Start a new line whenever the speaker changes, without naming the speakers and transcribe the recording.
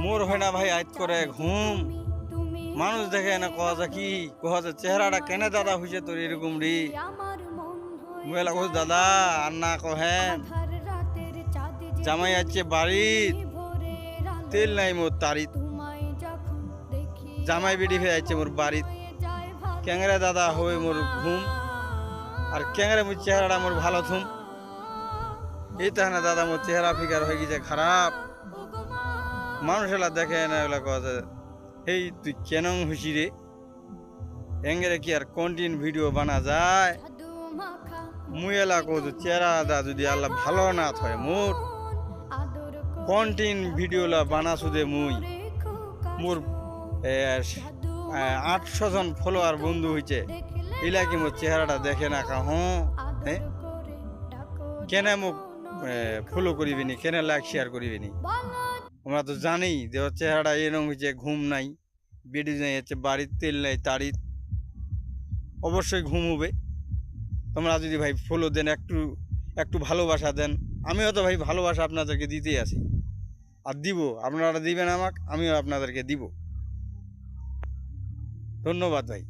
মোর হয় না ভাই আজ করে ঘুম মানুষ দেখে না কথা কি কথা চেহারাটা কেন দাদা হয়েছে তোর এরকম রি মোবাইল কো দাদা আর না কহেন জামাই আছে বাড়িত তেল নাই মোর তারিত জামাই বেডি হয়ে যাচ্ছে মোর বাড়িত ক্যাংরা দাদা হয়ে মোর ঘুম আর ক্যাংরা মোর চেহারাটা মোর ভালো থুম এই তো না দাদা মোর চেহারা ফিকার হয়ে গেছে খারাপ মানুষ এলা দেখে না এগুলা কথা এই তুই কেন হুসি রে এঙ্গেরে কি আর কন্টিনিউ ভিডিও বানা যায় মুই এলা কত চেহারা দা যদি আল্লাহ ভালো না থয় মোর কন্টিনিউ ভিডিওলা বানা সুদে মুই মোর 800 জন ফলোয়ার বন্ধু হয়েছে এলা কি মোর চেহারাটা দেখে না কা হ্যাঁ কেন মোক ফলো করিবিনি কেন লাইক শেয়ার করিবিনি আমরা তো জানি যে ওর চেহারাটা এরকম হয়েছে ঘুম নাই বেডি যাই হচ্ছে বাড়ির তেল নাই তারিত অবশ্যই ঘুম হবে তোমরা যদি ভাই ফলো দেন একটু একটু ভালোবাসা দেন আমিও তো ভাই ভালোবাসা আপনাদেরকে দিতেই আছি আর দিব আপনারা দিবেন আমাকে আমিও আপনাদেরকে দিব ধন্যবাদ ভাই।